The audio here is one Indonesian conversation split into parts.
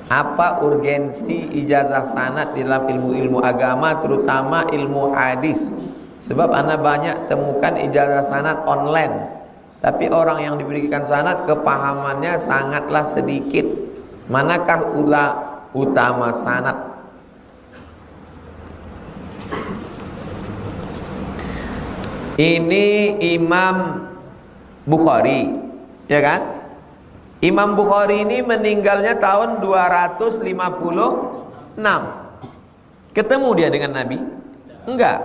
Apa urgensi ijazah sanad di dalam ilmu-ilmu agama, terutama ilmu hadis? Sebab ana banyak temukan ijazah sanad online, tapi orang yang diberikan sanad kepahamannya sangatlah sedikit. Manakah utama sanad? Ini Imam Bukhari, ya kan? Imam Bukhari ini meninggalnya tahun 256. Ketemu dia dengan Nabi? Enggak.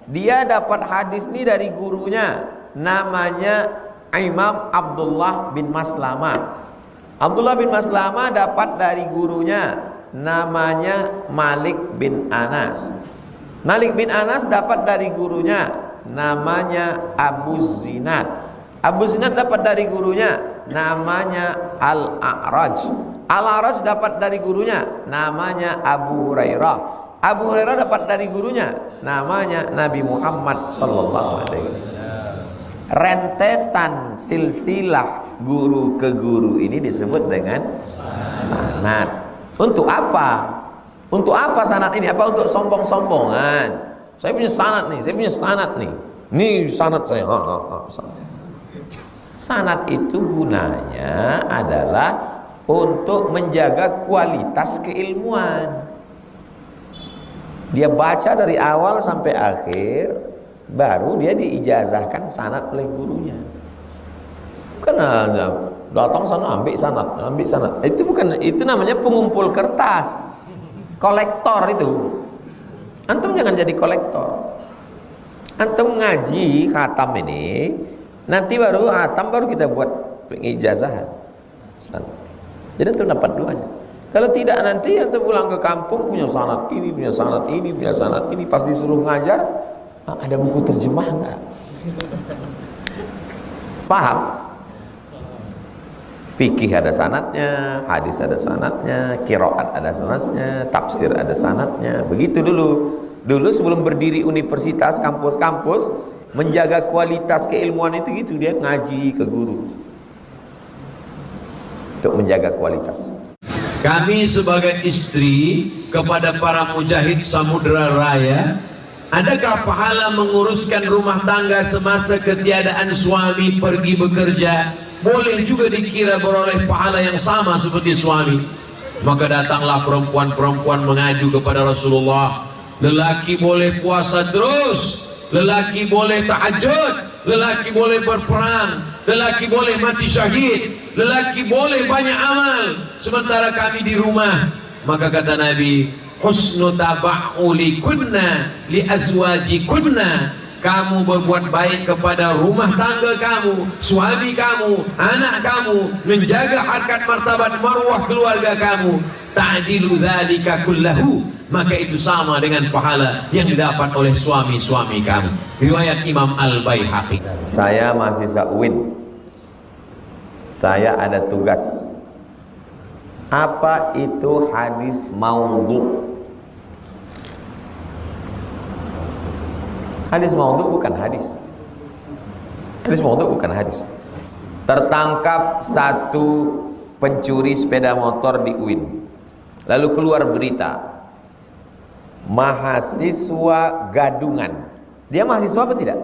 Dia dapat hadis ini dari gurunya, namanya Imam Abdullah bin Maslamah. Abdullah bin Maslamah dapat dari gurunya, namanya Malik bin Anas. Malik bin Anas dapat dari gurunya, namanya Abu Zinad. Abu Zinad dapat dari gurunya, namanya Al-A'raj. Al-A'raj dapat dari gurunya, namanya Abu Hurairah. Abu Hurairah dapat dari gurunya, namanya Nabi Muhammad sallallahu alaihi wasallam. Rentetan silsilah guru ke guru ini disebut dengan sanad. Untuk apa? Untuk apa sanad ini? Apa untuk sombong-sombongan? Saya punya sanad nih, saya punya sanad nih. Nih sanad saya. Sanad itu gunanya adalah untuk menjaga kualitas keilmuan. Dia baca dari awal sampai akhir, baru dia diijazahkan sanad oleh gurunya. Karena datang sana ambil sanad. Itu bukan, itu namanya pengumpul kertas, kolektor itu. Antum jangan jadi kolektor. Antum ngaji khatam ini, nanti baru khatam baru kita buat pengijazahan. Jadi antum dapat duanya. Kalau tidak nanti antum pulang ke kampung punya sanad ini, punya sanad ini, punya sanad ini, pas disuruh ngajar, ada buku terjemah enggak? Paham? Fikih ada sanadnya, hadis ada sanadnya, qiraat ada sanadnya, tafsir ada sanadnya. Begitu dulu. Dulu sebelum berdiri universitas, kampus-kampus, menjaga kualitas keilmuan itu gitu, dia ngaji ke guru untuk menjaga kualitas. Kami sebagai istri kepada para mujahid Samudra Raya, adakah pahala menguruskan rumah tangga semasa ketiadaan suami pergi bekerja? Boleh juga dikira beroleh pahala yang sama seperti suami. Maka datanglah perempuan-perempuan mengadu kepada Rasulullah. Lelaki boleh puasa terus, lelaki boleh tahajud, lelaki boleh berperang, lelaki boleh mati syahid, lelaki boleh banyak amal, sementara kami di rumah. Maka kata Nabi, husnu taba'uli kunna li azwaji kunna, kamu berbuat baik kepada rumah tangga kamu, suami kamu, anak kamu, menjaga harkat martabat marwah keluarga kamu. Ta'dilu dzalika kullahu, maka itu sama dengan pahala yang didapat oleh suami-suami kamu. Riwayat Imam Al-Baihaqi. Saya mahasiswa UIN. Saya ada tugas. Apa itu hadis maudhu? Hadis maudhu bukan hadis. Hadis maudhu bukan hadis. Tertangkap satu pencuri sepeda motor di UIN. Lalu keluar berita, mahasiswa gadungan. Dia mahasiswa apa tidak?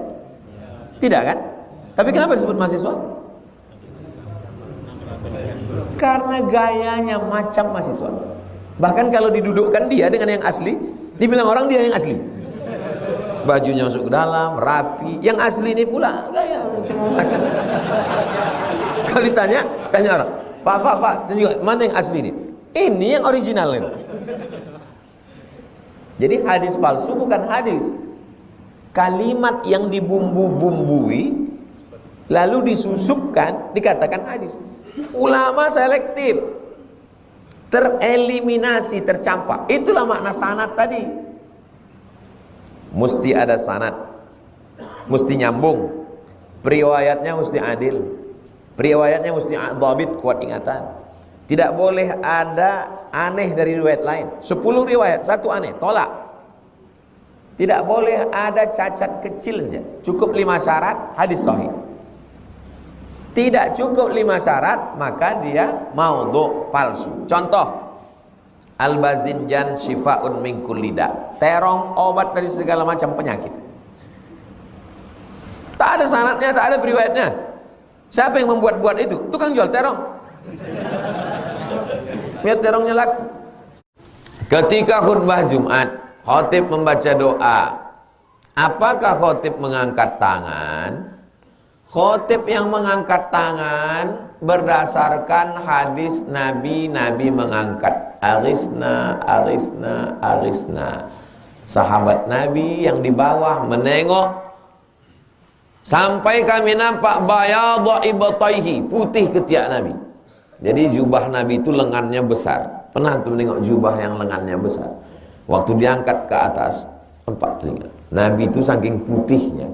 Tidak kan? Tapi kenapa disebut mahasiswa? Karena gayanya macam mahasiswa. Bahkan kalau didudukkan dia dengan yang asli, dibilang orang dia yang asli. Bajunya masuk ke dalam, rapi. Yang asli ini pula gaya macam. Kalau ditanya, tanya orang, Pak, mana yang asli ini? Ini yang original ini. Jadi hadis palsu bukan hadis. Kalimat yang dibumbu-bumbui lalu disusupkan dikatakan hadis. Ulama selektif, tereliminasi, tercampak. Itulah makna sanad tadi. Mesti ada sanad, mesti nyambung, periwayatnya mesti adil, periwayatnya mesti dhabit, kuat ingatan. Tidak boleh ada aneh dari riwayat lain. 10 riwayat, satu aneh, tolak. Tidak boleh ada cacat kecil saja. Cukup 5 syarat, hadis sahih. Tidak cukup 5 syarat, maka dia maudhu, palsu. Contoh, Al-bazinjan syifaun min kulli da. Terong obat dari segala macam penyakit. Tak ada sanadnya, tak ada riwayatnya. Siapa yang membuat-buat itu? Tukang jual terong. Biar terongnya laku. Ketika khutbah Jumat, khatib membaca doa. Apakah khatib mengangkat tangan? Khatib yang mengangkat tangan berdasarkan hadis Nabi mengangkat. Arisna, arisna, arisna. Sahabat Nabi yang di bawah menengok sampai kami nampak bayadha ibtaihi, putih ketiak Nabi. Jadi jubah Nabi itu lengannya besar. Pernah tuh menengok jubah yang lengannya besar. Waktu diangkat ke atas, 4 telinga. Nabi itu saking putihnya,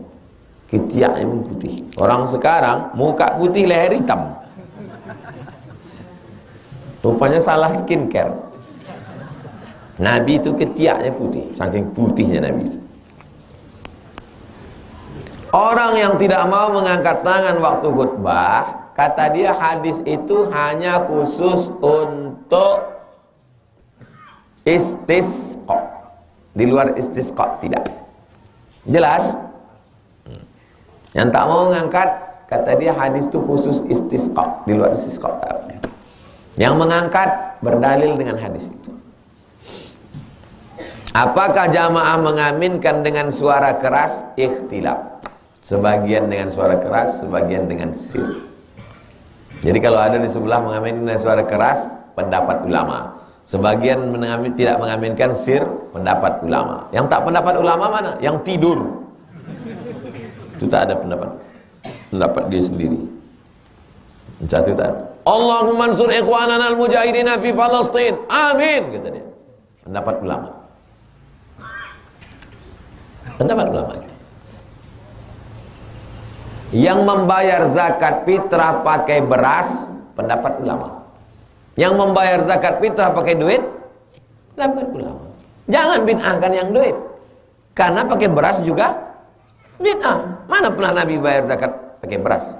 ketiaknya pun putih. Orang sekarang muka putih, leher hitam. Rupanya salah skincare. Nabi itu ketiaknya putih, saking putihnya Nabi itu. Orang yang tidak mau mengangkat tangan waktu khutbah, kata dia hadis itu hanya khusus untuk istisqa. Di luar istisqa tidak. Jelas? Yang tak mau mengangkat, kata dia hadis itu khusus istisqa. Di luar istisqa tak apa. Yang mengangkat berdalil dengan hadis itu. Apakah jamaah mengaminkan dengan suara keras? Ikhtilaf. Sebagian dengan suara keras, sebagian dengan sir. Jadi kalau ada di sebelah mengaminkan dengan suara keras, pendapat ulama. Sebagian tidak mengaminkan sir, pendapat ulama. Yang tak pendapat ulama mana? Yang tidur. Itu tak ada pendapat dia sendiri. Satu tak ada. Allahumma ansur ikhwanana al-mujahidina fi Palestin. Amin, kata dia. Pendapat ulama. Pendapat ulama. Yang membayar zakat fitrah pakai beras, pendapat ulama. Yang membayar zakat fitrah pakai duit, pendapat ulama. Jangan bid'ahkan yang duit. Karena pakai beras juga bid'ah. Mana pernah Nabi bayar zakat pakai beras?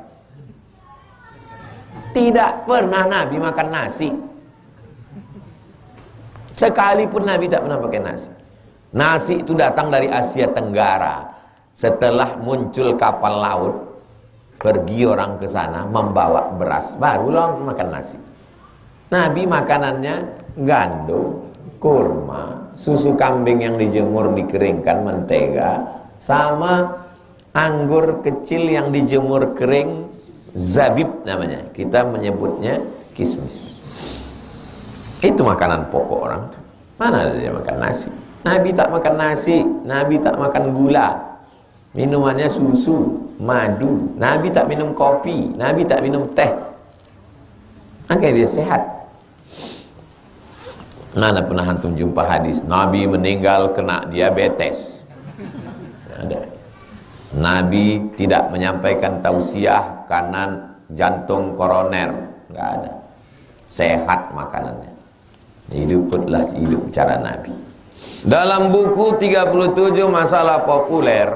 Tidak pernah Nabi makan nasi. Sekalipun Nabi tak pernah pakai nasi. Nasi itu datang dari Asia Tenggara. Setelah muncul kapal laut, pergi orang ke sana membawa beras, barulah makan nasi. Nabi makanannya gandum, kurma, susu kambing yang dijemur dikeringkan, mentega, sama anggur kecil yang dijemur kering, zabib namanya. Kita menyebutnya kismis. Itu makanan pokok orang. Mana ada dia makan nasi? Nabi tak makan nasi, Nabi tak makan gula. Minumannya susu, madu. Nabi tak minum kopi, Nabi tak minum teh. Makanya dia sehat. Mana pernah antum jumpa hadis Nabi meninggal kena diabetes? Ada. Nabi tidak menyampaikan tausiah karena jantung koroner, enggak ada. Sehat makanannya. Hiduplah hidup cara Nabi. Dalam buku 37 masalah populer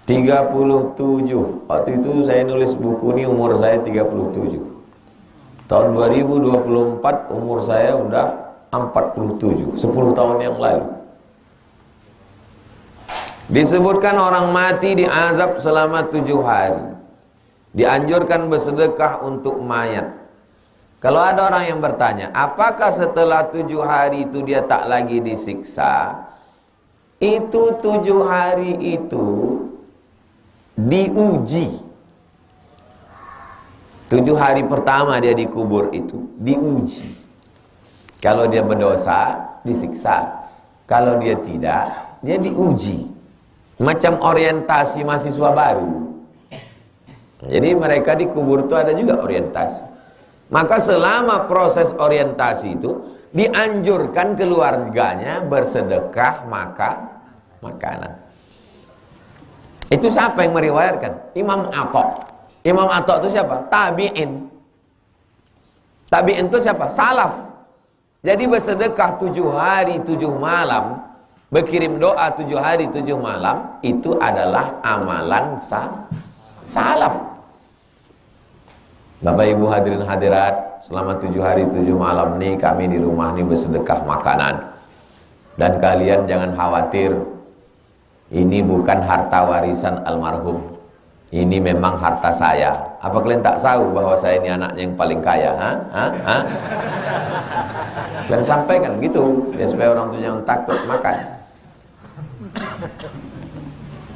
37. Waktu itu saya nulis buku ini umur saya 37. Tahun 2024 umur saya udah 47, 10 tahun yang lalu. Disebutkan orang mati diazab selama 7 hari. Dianjurkan bersedekah untuk mayat. Kalau ada orang yang bertanya, apakah setelah 7 hari itu dia tak lagi disiksa? Itu 7 hari itu diuji. 7 hari pertama dia dikubur itu diuji. Kalau dia berdosa, disiksa. Kalau dia tidak, dia diuji. Macam orientasi mahasiswa baru. Jadi mereka dikubur itu ada juga orientasi. Maka selama proses orientasi itu dianjurkan keluarganya bersedekah makanan. Itu siapa yang meriwayatkan? Imam Atha. Imam Atha itu siapa? Tabi'in. Tabi'in itu siapa? Salaf. Jadi bersedekah 7 hari 7 malam, berkirim doa 7 hari 7 malam, itu adalah amalan salaf. Bapak Ibu hadirin hadirat, selama 7 hari 7 malam nih kami di rumah nih bersedekah makanan. Dan kalian jangan khawatir, ini bukan harta warisan almarhum. Ini memang harta saya. Apa kalian tak tahu bahwa saya ini anaknya yang paling kaya? Kalian sampaikan gitu, ya supaya orang tuanya takut makan.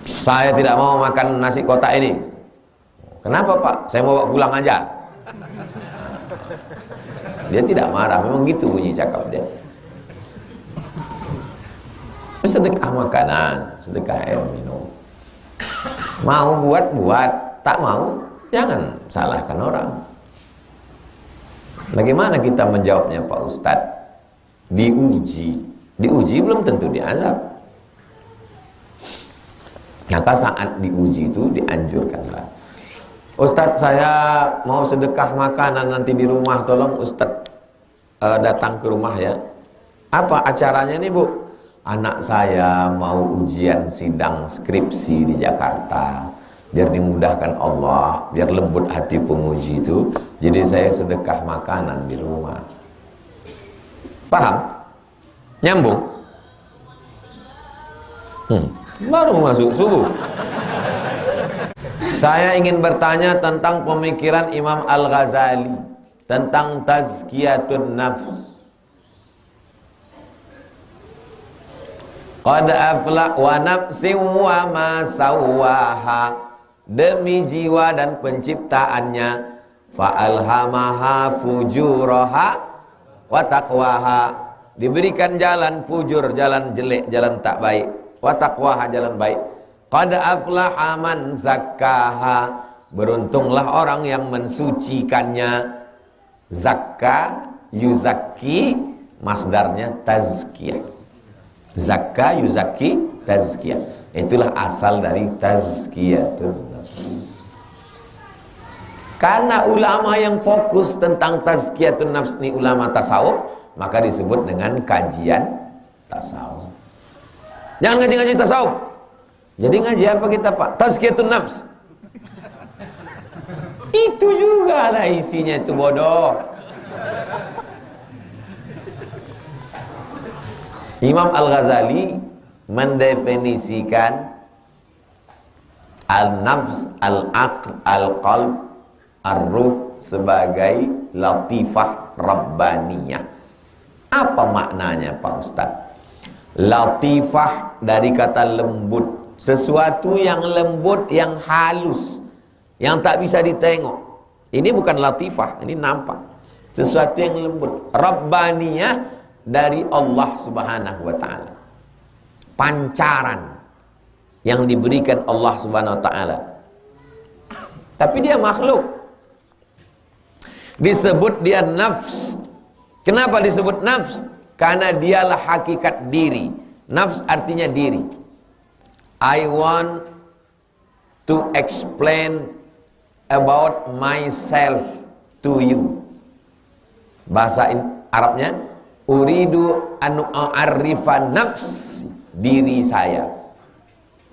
Saya tidak mau makan nasi kotak ini. Kenapa Pak? Saya mau bawa pulang aja. Dia tidak marah, memang gitu bunyi cakap dia. Sedekah makanan, sedekah air minum. Mau buat, tak mau, jangan salahkan orang. Bagaimana kita menjawabnya Pak Ustadz? Diuji belum tentu diazab. Maka saat diuji itu dianjurkanlah. Ustadz, saya mau sedekah makanan nanti di rumah, tolong Ustadz datang ke rumah ya. Apa acaranya nih Bu? Anak saya mau ujian sidang skripsi di Jakarta, biar dimudahkan Allah, biar lembut hati penguji itu. Jadi saya sedekah makanan di rumah. Paham? Nyambung? Baru masuk subuh. Saya ingin bertanya tentang pemikiran Imam Al-Ghazali tentang tazkiyatun nafs. Qad afla wa nafsi wa ma sawaha, demi jiwa dan penciptaannya, fa alhamaha fujuraha wa taqwaha, diberikan jalan fujur, jalan jelek, jalan tak baik, wa taqwaha, jalan baik. Qad aflaha man zakkaha, beruntunglah orang yang mensucikannya. Zakka yuzakki, masdarnya tazkiyah. Zakka yuzakki tazkiyah, itulah asal dari tazkiyatun nafs. Karena ulama yang fokus tentang tazkiyatun nafs ini ulama tasawuf, maka disebut dengan kajian tasawuf. Jangan ngaji-ngaji tasawuf. Jadi ngaji apa kita Pak? Tazkiyatun nafs. Itu juga lah isinya, itu bodoh. Imam Al-Ghazali mendefinisikan al-nafs, al-aql, al-qalb, ar-ruh sebagai latifah rabbaniyah. Apa maknanya Pak Ustaz? Latifah dari kata lembut, sesuatu yang lembut, yang halus, yang tak bisa ditengok. Ini bukan latifah, ini nampak. Sesuatu yang lembut. Rabbaniyah dari Allah Subhanahu wa ta'ala. Pancaran yang diberikan Allah Subhanahu wa ta'ala. Tapi dia makhluk. Disebut dia nafs. Kenapa disebut nafs? Karena dialah hakikat diri. Nafs artinya diri. I want to explain about myself to you. Bahasa Arabnya, uridu an a'rifa nafs, diri saya.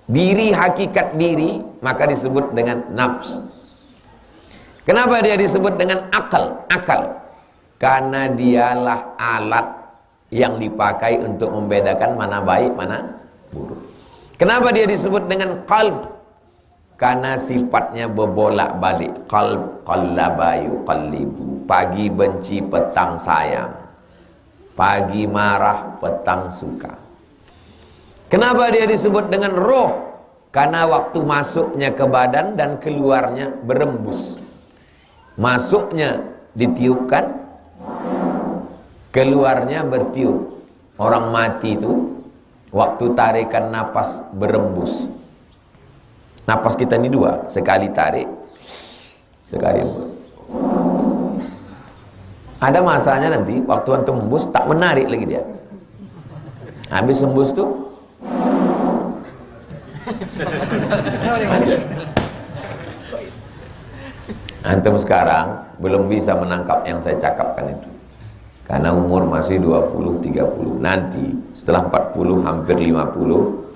Diri, hakikat diri, maka disebut dengan nafs. Kenapa dia disebut dengan akal? Akal. Karena dialah alat yang dipakai untuk membedakan mana baik, mana buruk. Kenapa dia disebut dengan qalb? Karena sifatnya berbolak-balik. Qalb, qallaba yuqallibu. Pagi benci, petang sayang. Pagi marah, petang suka. Kenapa dia disebut dengan roh? Karena waktu masuknya ke badan dan keluarnya berembus. Masuknya ditiupkan, keluarnya bertiup. Orang mati itu waktu tarikan napas berembus. Napas kita ini dua, sekali tarik, sekali hembus. Ada masanya nanti waktu antum hembus tak menarik lagi dia. Habis hembus tuh antum sekarang belum bisa menangkap yang saya cakapkan itu. Karena umur masih 20-30. Nanti setelah 40 hampir 50,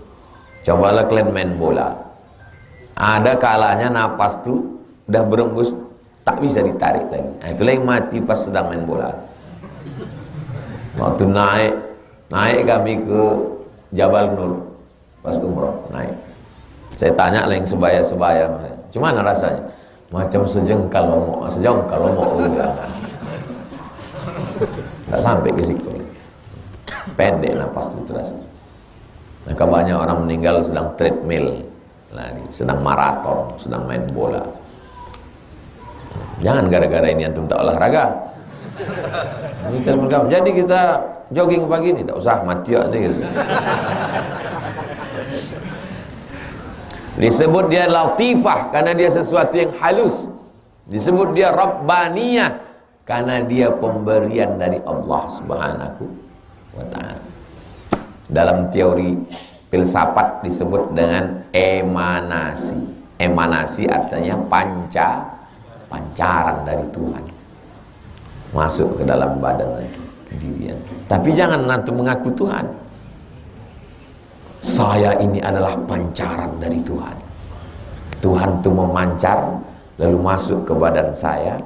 cobalah kalian main bola. Ada kalanya napas tuh udah berembus tak bisa ditarik lagi. Nah, itulah yang mati pas sedang main bola. Waktu naik kami ke Jabal Nur pas umroh, naik. Saya tanya lah yang sebaya-sebaya, gimana rasanya? Macam sejengkal lomo. Tak sampai ke situ. Pendek napas itu terasa. Maka banyak orang meninggal sedang treadmill, lari, sedang maraton, sedang main bola. Jangan gara-gara ini antum tak olahraga. Jadi kita jogging pagi ini tak usah mati gitu. Disebut dia latifah karena dia sesuatu yang halus. Disebut dia rabbaniyah karena dia pemberian dari Allah Subhanahu wa taala. Dalam teori filsafat disebut dengan emanasi. Emanasi artinya pancaran dari Tuhan masuk ke dalam badan dirian. Tapi jangan nanti mengaku Tuhan. Saya ini adalah pancaran dari Tuhan. Tuhan itu memancar lalu masuk ke badan saya,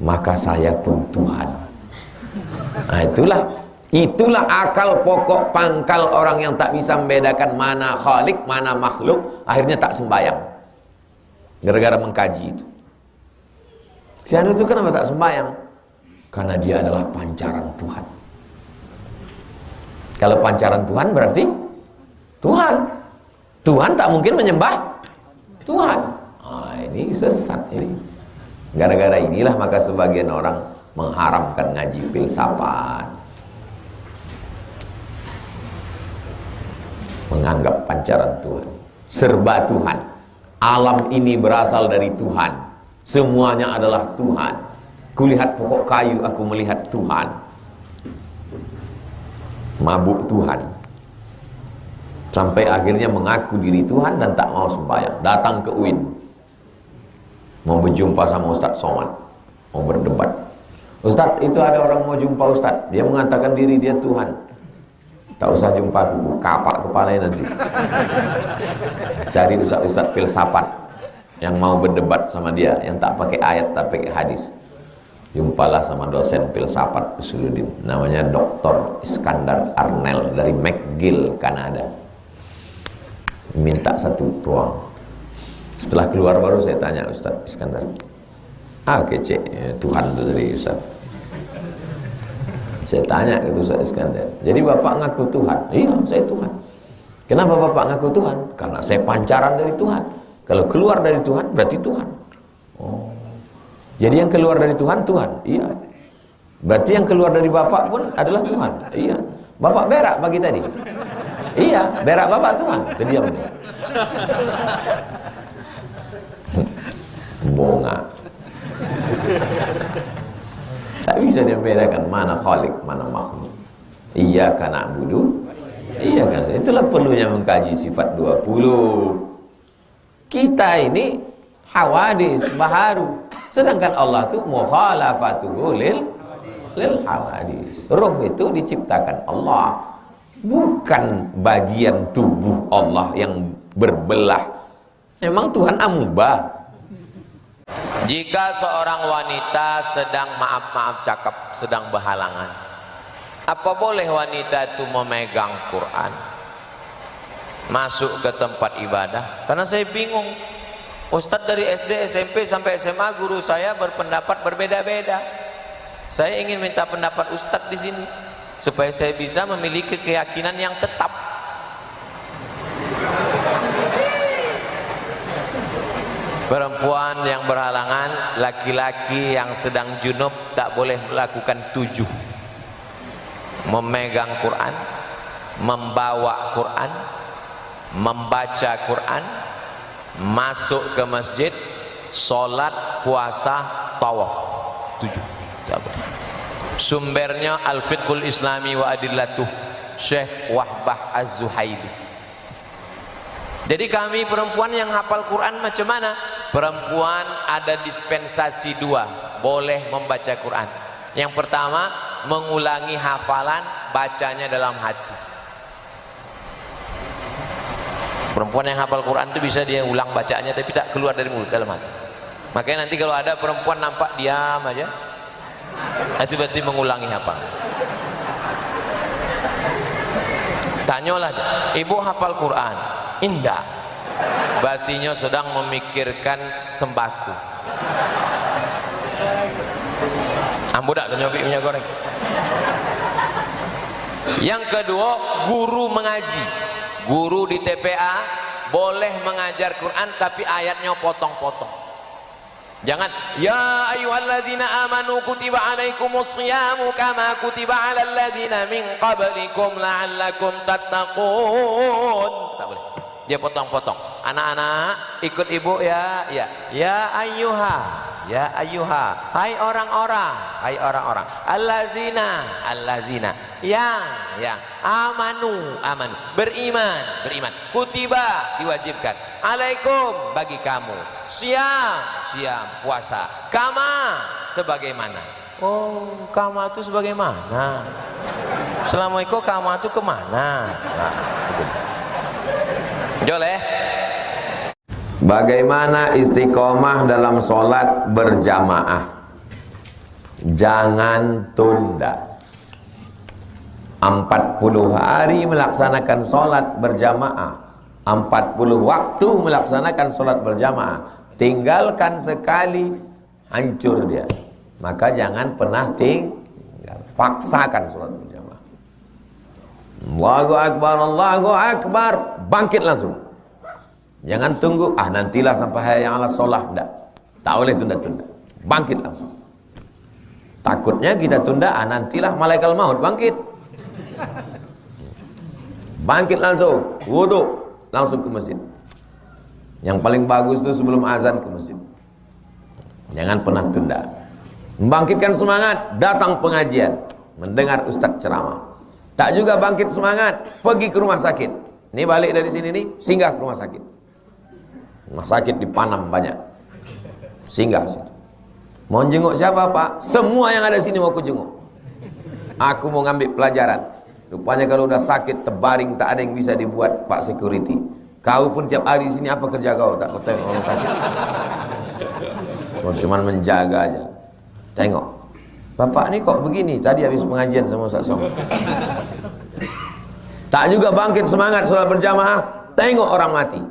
maka saya pun Tuhan. Nah, itulah akal pokok pangkal orang yang tak bisa membedakan mana khalik, mana makhluk, akhirnya tak sembahyang. Gara-gara mengkaji itu. Si anu itu kenapa tak sembahyang? Karena dia adalah pancaran Tuhan. Kalau pancaran Tuhan berarti Tuhan. Tuhan tak mungkin menyembah Tuhan. Ini sesat ini. Gara-gara inilah maka sebagian orang mengharamkan ngaji filsafat. Menganggap pancaran Tuhan. Serba Tuhan. Alam ini berasal dari Tuhan. Semuanya adalah Tuhan. Kulihat pokok kayu, aku melihat Tuhan. Mabuk Tuhan. Sampai akhirnya mengaku diri Tuhan dan tak mau sembahyang. Datang ke UIN. Mau berjumpa sama Ustadz Somad. Mau berdebat. Ustadz, itu ada orang mau jumpa Ustadz. Dia mengatakan diri dia Tuhan. Tak usah jumpa aku, kapak kepalanya nanti. Cari ustadz-ustadz filsafat yang mau berdebat sama dia, yang tak pakai ayat, tak pakai hadis. Jumpalah sama dosen filsafat Usuluddin, namanya Dr. Iskandar Arnel dari McGill, Kanada. Minta satu ruang. Setelah keluar baru saya tanya Ustadz Iskandar. Kece, Tuhan itu dari Ustadz. Saya tanya ke Ustadz Iskandar, jadi bapak ngaku Tuhan? Iya, saya Tuhan. Kenapa bapak ngaku Tuhan? Karena saya pancaran dari Tuhan. Kalau keluar dari Tuhan berarti Tuhan. Oh, jadi yang keluar dari Tuhan, Tuhan? Iya. Berarti yang keluar dari bapak pun adalah Tuhan? Iya. Bapak berak pagi tadi? Iya, berak bapak Tuhan. Terdiam dia. Bonga. Tak bisa dia membedakan mana khalik, mana makhluk. Iyyaka na'budu, iyyaka nasta'in. Itulah perlunya mengkaji sifat 20. Kita ini hawadis, baharu. Sedangkan Allah itu mukhalafatuhu lil hawadis. Roh itu diciptakan Allah, bukan bagian tubuh Allah yang berbelah. Memang Tuhan amubah. Jika seorang wanita sedang maaf cakap, sedang berhalangan, apa boleh wanita itu memegang Quran masuk ke tempat ibadah? Karena saya bingung, Ustadz dari SD, SMP sampai SMA guru saya berpendapat berbeda-beda. Saya ingin minta pendapat Ustadz di sini supaya saya bisa memiliki keyakinan yang tetap. Perempuan yang berhalangan, laki-laki yang sedang junub tak boleh melakukan 7: memegang Quran, membawa Quran, membaca Quran, masuk ke masjid, sholat, puasa, tawaf. 7 tak boleh. Sumbernya Al-Fiqhul Islami wa Adillatuh, Syekh Wahbah Az-Zuhaili. Jadi kami perempuan yang hafal Quran macam mana? Perempuan ada dispensasi 2, boleh membaca Quran. Yang pertama, mengulangi hafalan, bacanya dalam hati. Perempuan yang hafal Quran itu bisa dia ulang bacanya tapi tak keluar dari mulut, dalam hati. Makanya nanti kalau ada perempuan nampak diam aja, itu berarti mengulangi hafal. Tanyalah, ibu hafal Quran? Indah. Berartinya sedang memikirkan sembako. Ambo dak nyobi minyak goreng. Yang kedua, guru mengaji. Guru di TPA boleh mengajar Quran tapi ayatnya potong-potong. Jangan ya ayyuhalladzina amanu kutiba alaikumus shiyamu kama kutiba alal ladzina min qablikum la'allakum tattaqun. Tak boleh. Dia potong-potong. Anak-anak ikut ibu ya, ya. Ya ayyuha, ya ayyuha. Hai orang-orang, hai orang-orang. Allazina yang amanu, beriman, kutiba, diwajibkan, alaikum, bagi kamu, siam, puasa, kama, sebagaimana. Oh, kama itu sebagaimana? Assalamualaikum, kama itu kemana? Nah, boleh. Bagaimana istiqomah dalam sholat berjamaah? Jangan tunda. 40 hari melaksanakan sholat berjamaah, 40 waktu melaksanakan sholat berjamaah, tinggalkan sekali hancur dia. Maka jangan pernah tinggal, paksakan sholat berjamaah. Allahu Akbar, Allahu Akbar, bangkit langsung. Jangan tunggu, nantilah sampai hayya 'alas shalah. Tak boleh tunda-tunda, bangkit langsung. Takutnya kita tunda, nantilah malaikat maut bangkit. Bangkit langsung, wudu, langsung ke masjid. Yang paling bagus itu sebelum azan ke masjid. Jangan pernah tunda. Membangkitkan semangat, datang pengajian, mendengar ustaz ceramah. Tak juga bangkit semangat, pergi ke rumah sakit. Ini balik dari sini nih, singgah ke rumah sakit. Rumah sakit di Panam banyak. Singgah situ. Mau jenguk siapa, Pak? Semua yang ada sini mau ku jenguk. Aku mau ngambil pelajaran. Rupanya kalau udah sakit terbaring tak ada yang bisa dibuat, Pak Security. Kau pun tiap hari sini apa kerja kau? Tak kau tengok orang sakit. Kau cuma menjaga aja. Tengok. Bapak ni kok begini? Tadi habis pengajian sama Ustaz Som. Tak juga bangkit semangat sholat berjamaah. Tengok orang mati.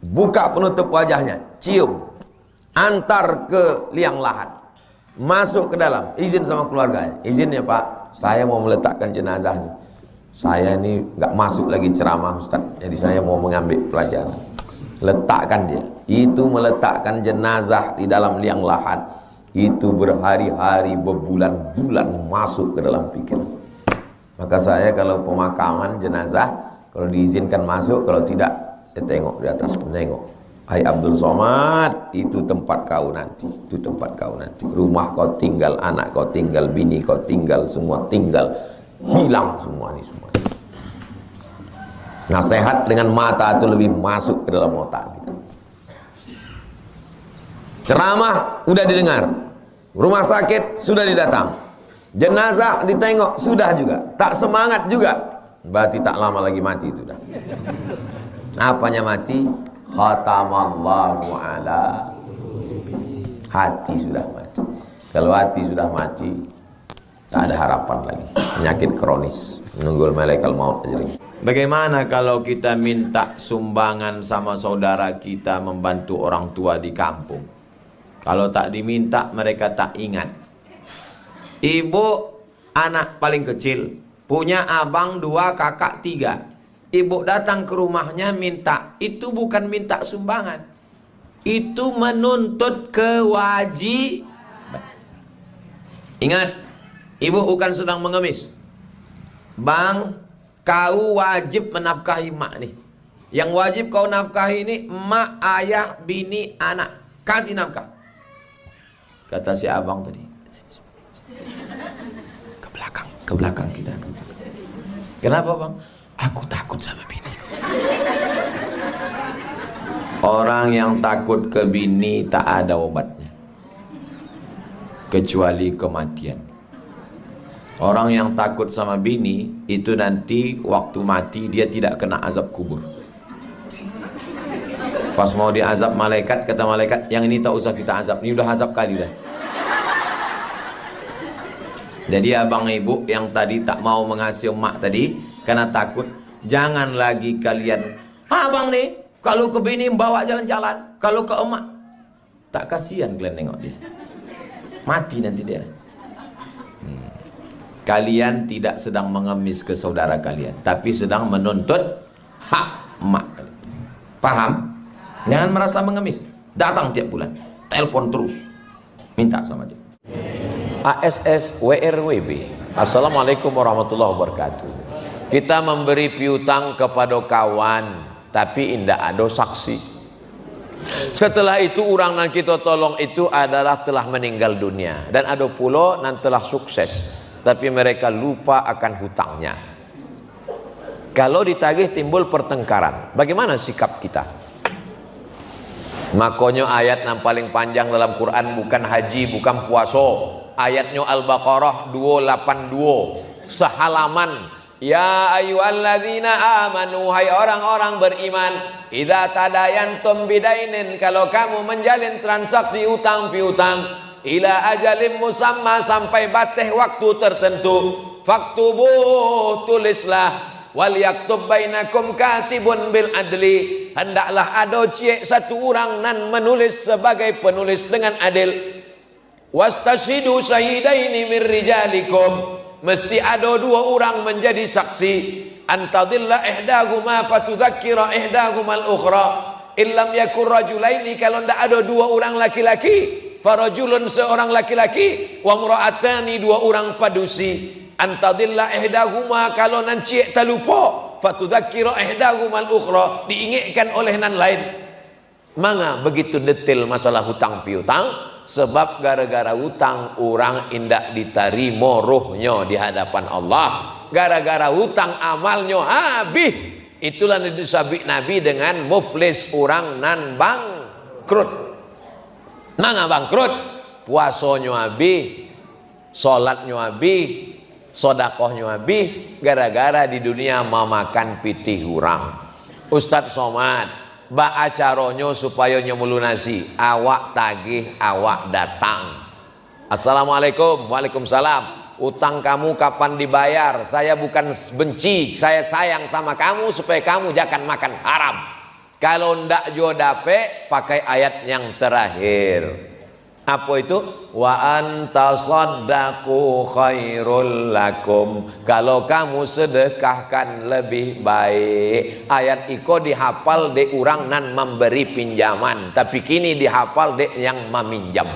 Buka penutup wajahnya, cium, antar ke liang lahat, masuk ke dalam, izin sama keluarganya. Izin ya Pak, saya mau meletakkan jenazah nih. Saya ini nggak masuk lagi ceramah Ustaz, jadi saya mau mengambil pelajaran. Letakkan dia. Itu meletakkan jenazah di dalam liang lahat. Itu berhari-hari, berbulan-bulan masuk ke dalam pikiran. Maka saya kalau pemakaman jenazah, kalau diizinkan masuk, kalau tidak saya tengok di atas, menengok. Hai Abdul Somad, itu tempat kau nanti, itu tempat kau nanti. Rumah kau tinggal, anak kau tinggal, bini kau tinggal, semua tinggal, hilang semua ini semua. Nasihat dengan mata itu lebih masuk ke dalam otak kita. Ceramah udah didengar, rumah sakit sudah didatang, jenazah ditengok sudah juga, tak semangat juga, berarti tak lama lagi mati itu dah. Apanya mati? Khatamallahu ala hati sudah mati. Kalau hati sudah mati, tak ada harapan lagi. Penyakit kronis, menunggu malaikat maut aja lagi. Bagaimana kalau kita minta sumbangan sama saudara kita membantu orang tua di kampung? Kalau tak diminta, mereka tak ingat. Ibu anak paling kecil, punya abang 2, kakak 3. Ibu datang ke rumahnya minta, itu bukan minta sumbangan, itu menuntut kewajiban. Ingat, ibu bukan sedang mengemis. Bang, kau wajib menafkahi mak nih. Yang wajib kau nafkahi ini emak, ayah, bini, anak. Kasih nafkah. Kata si abang tadi, ke belakang kita. Kenapa bang? Aku takut sama biniku. Orang yang takut ke bini tak ada obatnya kecuali kematian. Orang yang takut sama bini itu nanti waktu mati dia tidak kena azab kubur. Pas mau diazab malaikat, kata malaikat, yang ini tak usah kita azab, ini udah azab kali dah. Jadi abang ibu yang tadi tak mau mengasihi emak tadi, karena takut, jangan lagi kalian, abang nih, kalau ke bini bawa jalan-jalan, kalau ke emak, tak kasihan kalian nengok dia. Mati nanti dia. Kalian tidak sedang mengemis ke saudara kalian, tapi sedang menuntut hak emak kalian. Paham? Jangan merasa mengemis. Datang tiap bulan, telepon terus, minta sama dia. ASS WRWB. Assalamualaikum warahmatullahi wabarakatuh. Kita memberi piutang kepada kawan, tapi indah ada saksi. Setelah itu orang yang kita tolong itu adalah telah meninggal dunia, dan ada pula yang telah sukses, tapi mereka lupa akan hutangnya. Kalau ditagih timbul pertengkaran, bagaimana sikap kita? Makanya ayat yang paling panjang dalam Quran bukan haji, bukan puasa. Ayatnya Al-Baqarah 282, sehalaman. Ya ayyuhalladzina amanu, hai orang-orang beriman, idza tadayantum bidainin, kalau kamu menjalin transaksi utang piutang, ila ajalim musamma, sampai batas waktu tertentu, faktubu, tulislah, wal yaktub bainakum katibun bil adli, hendaklah ada satu orang nan menulis sebagai penulis dengan adil. Wastashidu syahidaini min rijalikum, mesti ada dua orang menjadi saksi. Antadilla ihdahuma fatudzakkira ihdahumal ukhra, illam yakun rajulaini, kalau ndak ada dua orang laki-laki, farajulun seorang laki-laki, wa mra'atani dua orang padusi. Antadilla ihdahuma, kalau nan ciek terlupa, fatudzakkira ihdahumal ukhra, diingatkan oleh nan lain. Manga begitu detail masalah hutang piutang? Sebab gara-gara hutang orang indak diterima rohnya di hadapan Allah. Gara-gara hutang amalnya habis. Itulah yang disebut Nabi dengan muflis, orang nan bangkrut. Nang bangkrut, puasanya habis, salatnya habis, sedekahnya habis, gara-gara di dunia memakan pitih orang. Ustadz Somad, ba acaronyo supaya nyemulunasi, awak tagih, awak datang. Assalamualaikum. Waalaikumsalam. Utang kamu kapan dibayar? Saya bukan benci, saya sayang sama kamu supaya kamu jangan makan haram. Kalau ndak jo dape, pakai ayat yang terakhir. Apa itu? Wa antasaddaqu khairul lakum, kalau kamu sedekahkan lebih baik. Ayat iko dihafal de orang nan memberi pinjaman, tapi kini dihafal de yang meminjam.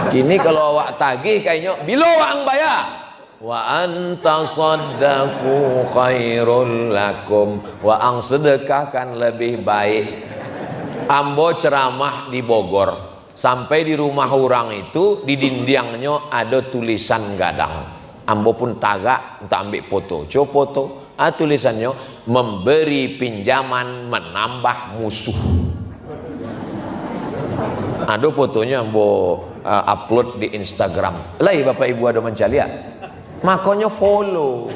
Kini kalau awak tagih kayaknya bila awak bayar. Wa antasaddaqu khairul lakum, wa ang sedekahkan lebih baik. Ambo ceramah di Bogor, sampai di rumah orang itu di dindingnya ada tulisan gadang. Ambo pun tagak untuk ambil foto. Coba foto. Tulisannya, memberi pinjaman menambah musuh. Ada fotonya ambo upload di Instagram. Lah Bapak Ibu ada mencari ya? Makanya follow.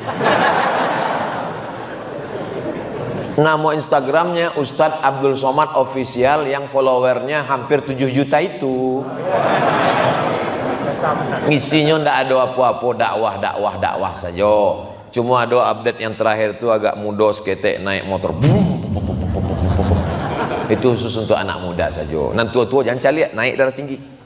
Nama Instagramnya Ustadz Abdul Somad Official, yang followernya hampir 7 juta itu. Isinya ndak ada apa-apa, dakwah saja. Cuma ada update yang terakhir itu agak muda seketek naik motor. Itu khusus untuk anak muda saja. Nanti tua-tua jangan cari naik darah tinggi.